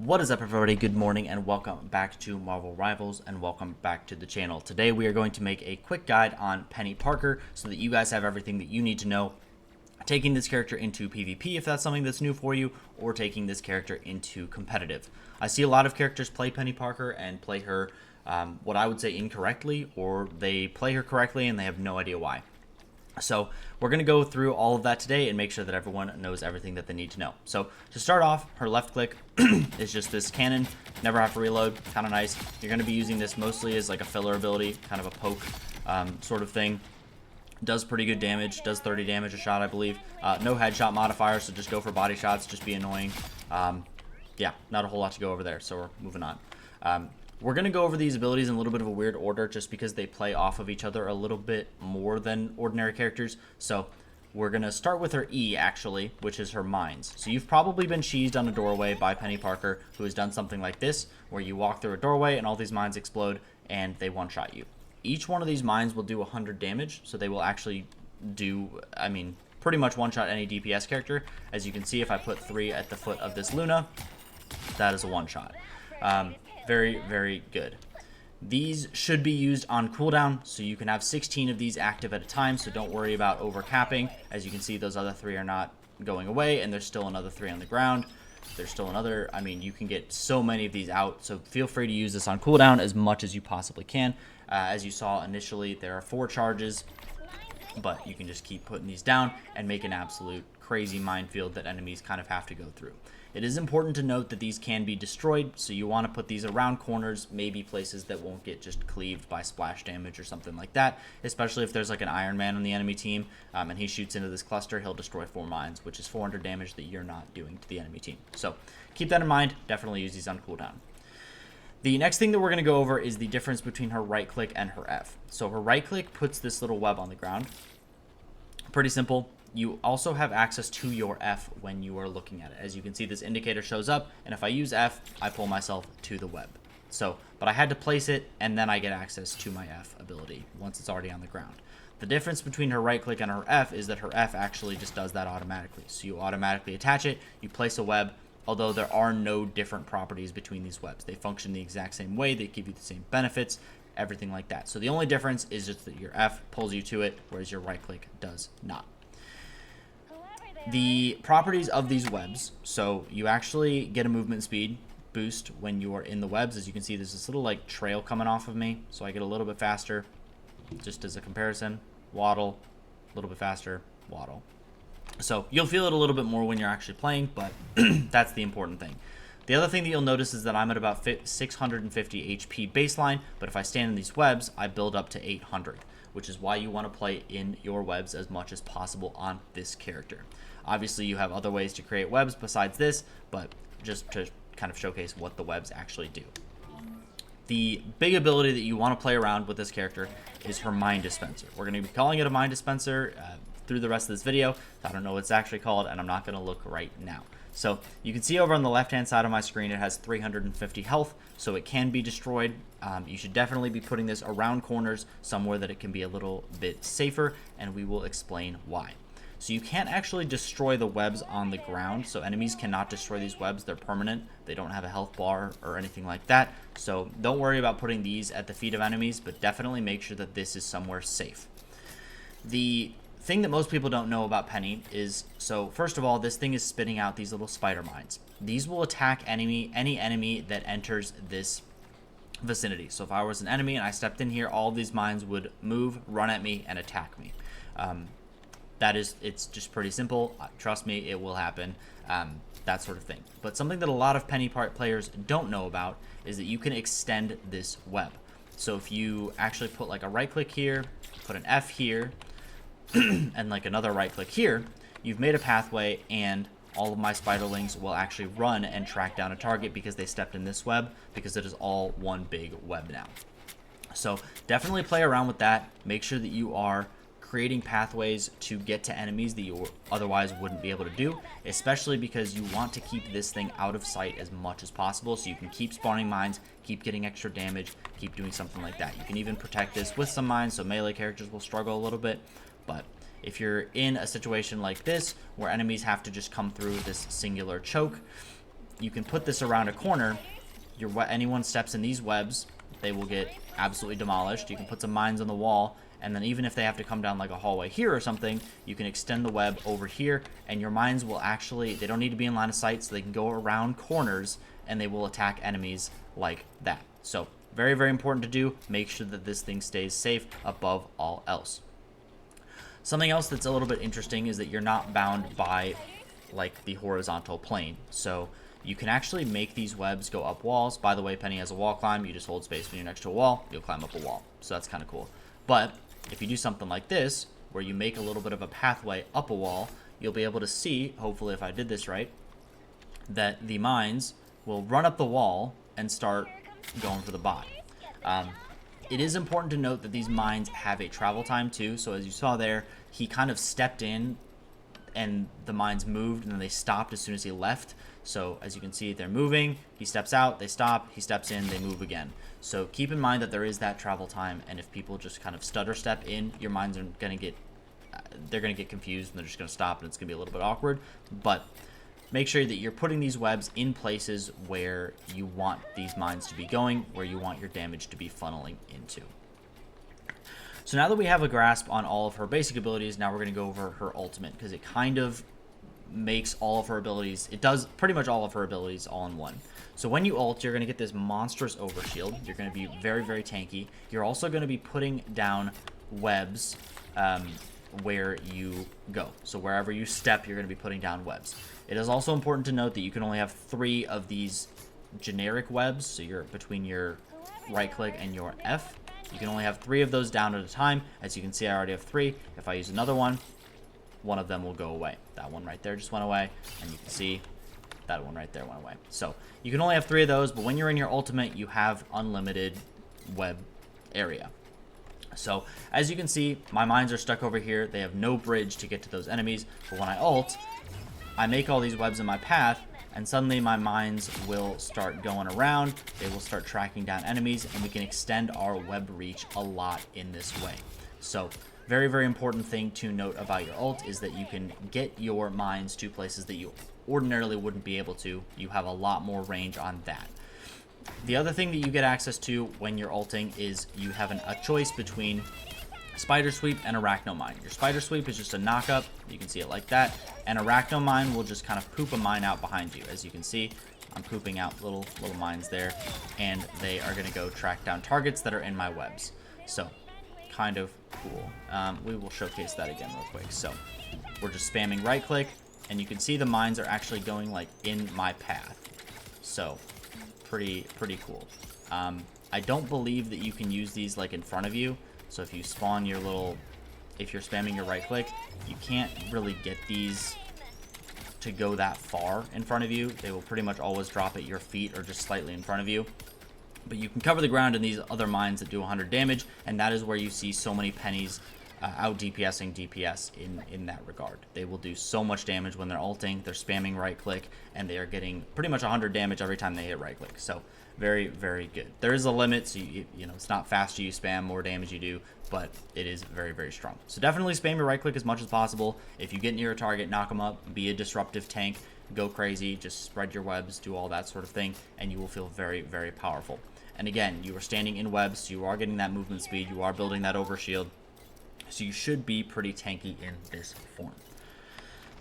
What is up, everybody? Good morning and welcome back to Marvel Rivals and welcome back to the channel. Today we are going to make a quick guide on Peni Parker so that you guys have everything that you need to know taking this character into PvP if that's something that's new for you, or taking this character into competitive. I see a lot of characters play Peni Parker and play her what I would say incorrectly, or they play her correctly and they have no idea why. So we're going to go through all of that today and make sure that everyone knows everything that they need to know. So to start off, her left click is just this cannon, never have to reload, kind of nice. You're going to be using this mostly as like a filler ability, kind of a poke sort of thing. Does pretty good damage, does 30 damage a shot, I believe. No headshot modifier, so just go for body shots, just be annoying. Yeah, not a whole lot to go over there, so we're moving on. We're going to go over these abilities in a little bit of a weird order just because they play off of each other a little bit more than ordinary characters. So we're going to start with her E, actually, which is her mines. So you've probably been cheesed on a doorway by Peni Parker, who has done something like this, where you walk through a doorway and all these mines explode and they one-shot you. Each one of these mines will do 100 damage, so they will actually do, pretty much one-shot any DPS character. As you can see, if I put 3 at the foot of this Luna, that is a one-shot. Very, very good. These should be used on cooldown, so you can have 16 of these active at a time, so don't worry about overcapping. As you can see, those other 3 are not going away, and there's still another 3 on the ground. There's still another, you can get so many of these out, so feel free to use this on cooldown as much as you possibly can. As you saw initially, there are 4 charges, but you can just keep putting these down and make an absolute crazy minefield that enemies kind of have to go through. It is important to note that these can be destroyed, so you want to put these around corners, maybe places that won't get just cleaved by splash damage or something like that, especially if there's like an Iron Man on the enemy team and he shoots into this cluster, he'll destroy 4 mines, which is 400 damage that you're not doing to the enemy team. So keep that in mind, definitely use these on cooldown. The next thing that we're going to go over is the difference between her right click and her F. So her right click puts this little web on the ground. Pretty simple. You also have access to your F when you are looking at it. As you can see, this indicator shows up, and if I use F, I pull myself to the web. But I had to place it, and then I get access to my F ability once it's already on the ground. The difference between her right click and her F is that her F actually just does that automatically. So you automatically attach it, you place a web, although there are no different properties between these webs. They function the exact same way, they give you the same benefits, everything like that. So the only difference is just that your F pulls you to it, whereas your right click does not. The properties of these webs, so you actually get a movement speed boost when you are in the webs. As you can see, there's this little like trail coming off of me, so I get a little bit faster. Just as a comparison, waddle, a little bit faster, waddle. So you'll feel it a little bit more when you're actually playing, but that's the important thing. The other thing that you'll notice is that I'm at about 650 HP baseline, but if I stand in these webs, I build up to 800, which is why you want to play in your webs as much as possible on this character. Obviously, you have other ways to create webs besides this, but just to kind of showcase what the webs actually do. The big ability that you want to play around with this character is her mine dispenser. We're going to be calling it a mine dispenser through the rest of this video. I don't know what it's actually called, and I'm not going to look right now. So you can see over on the left-hand side of my screen, it has 350 health, so it can be destroyed. You should definitely be putting this around corners somewhere that it can be a little bit safer, and we will explain why. So you can't actually destroy the webs on the ground, so enemies cannot destroy these webs. They're permanent. They don't have a health bar or anything like that. So don't worry about putting these at the feet of enemies, but definitely make sure that this is somewhere safe. The thing that most people don't know about Peni is, so first of all, this thing is spitting out these little spider mines. These will attack any enemy that enters this vicinity. So if I was an enemy and I stepped in here, all of these mines would move, run at me, and attack me. It's just pretty simple. Trust me, it will happen. That sort of thing. But something that a lot of Peni players don't know about is that you can extend this web. So if you actually put like a right click here, put an F here, and like another right click here, you've made a pathway, and all of my spiderlings will actually run and track down a target because they stepped in this web, because it is all one big web now. So definitely play around with that. Make sure that you are creating pathways to get to enemies that you otherwise wouldn't be able to do, especially because you want to keep this thing out of sight as much as possible so you can keep spawning mines, keep getting extra damage, keep doing something like that. You can even protect this with some mines, so melee characters will struggle a little bit, but if you're in a situation like this where enemies have to just come through this singular choke, you can put this around a corner. Anyone steps in these webs, they will get absolutely demolished. You can put some mines on the wall, and then even if they have to come down like a hallway here or something, you can extend the web over here, and your mines will actually, they don't need to be in line of sight, so they can go around corners, and they will attack enemies like that. So very, very important to do. Make sure that this thing stays safe above all else. Something else that's a little bit interesting is that you're not bound by like the horizontal plane. So you can actually make these webs go up walls. By the way, Penny has a wall climb. You just hold space when you're next to a wall, you'll climb up a wall. So that's kind of cool. But if you do something like this, where you make a little bit of a pathway up a wall, you'll be able to see, hopefully if I did this right, that the mines will run up the wall and start going for the bot. It is important to note that these mines have a travel time too. So as you saw there, he kind of stepped in and the mines moved and then they stopped as soon as he left. So as you can see, they're moving, he steps out, they stop, he steps in, they move again. So keep in mind that there is that travel time, and if people just kind of stutter step in, your mines are going to get, they're going to get confused and they're just going to stop, and it's going to be a little bit awkward. But make sure that you're putting these webs in places where you want these mines to be going, where you want your damage to be funneling into. So now that we have a grasp on all of her basic abilities, now we're going to go over her ultimate, because it kind of makes all of her abilities, it does pretty much all of her abilities all in one. So when you ult, you're going to get this monstrous overshield. You're going to be very, very tanky. You're also going to be putting down webs where you go. So wherever you step, you're going to be putting down webs. It is also important to note that you can only have 3 of these generic webs. So you're between your right click and your F. You can only have 3 of those down at a time. As you can see, I already have 3. If I use another one of them will go away. That one right there just went away, and you can see that one right there went away. So you can only have 3 of those, but when you're in your ultimate, you have unlimited web area. So as you can see, my mines are stuck over here. They have no bridge to get to those enemies, but when I ult, I make all these webs in my path, and suddenly my mines will start going around. They will start tracking down enemies, and we can extend our web reach a lot in this way. So very, very important thing to note about your ult is that you can get your mines to places that you ordinarily wouldn't be able to. You have a lot more range on that. The other thing that you get access to when you're ulting is you have a choice between Spider Sweep and Arachno Mine. Your Spider Sweep is just a knock-up. You can see it like that. And Arachno Mine will just kind of poop a mine out behind you. As you can see, I'm pooping out little mines there. And they are going to go track down targets that are in my webs. So kind of cool. We will showcase that again real quick. So we're just spamming right click, and you can see the mines are actually going like in my path. So pretty cool. I don't believe that you can use these like in front of you. So if you spawn your little, if you're spamming your right click, you can't really get these to go that far in front of you. They will pretty much always drop at your feet or just slightly in front of you. But you can cover the ground in these other mines that do 100 damage, and that is where you see so many pennies out DPSing DPS in that regard. They will do so much damage when they're ulting, they're spamming right click, and they are getting pretty much 100 damage every time they hit right click. So very, very good. There is a limit, so you know, it's not faster you spam, more damage you do, but it is very, very strong. So definitely spam your right click as much as possible. If you get near a target, knock them up, be a disruptive tank, go crazy, just spread your webs, do all that sort of thing, and you will feel very, very powerful. And again, you are standing in webs, so you are getting that movement speed, you are building that overshield, so you should be pretty tanky in this form.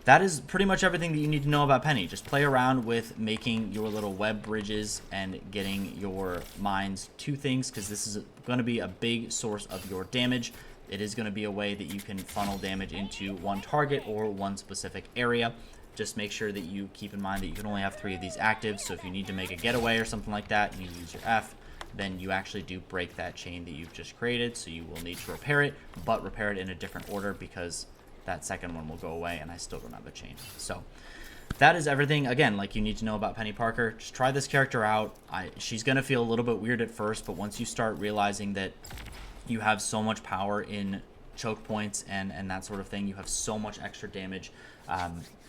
That is pretty much everything that you need to know about Penny. Just play around with making your little web bridges and getting your mines to things, because this is going to be a big source of your damage. It is going to be a way that you can funnel damage into one target or one specific area. Just make sure that you keep in mind that you can only have 3 of these active, so if you need to make a getaway or something like that, and you use your F, then you actually do break that chain that you've just created, so you will need to repair it, but repair it in a different order because that second one will go away and I still don't have a chain. So that is everything, again, like you need to know about Penny Parker. Just try this character out. She's going to feel a little bit weird at first, but once you start realizing that you have so much power in choke points and that sort of thing, you have so much extra damage,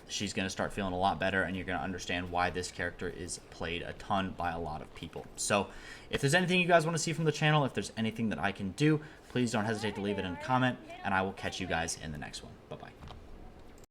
she's going to start feeling a lot better, and you're going to understand why this character is played a ton by a lot of people. So if there's anything you guys want to see from the channel, if there's anything that I can do, please don't hesitate to leave it in a comment, and I will catch you guys in the next one. Bye-bye.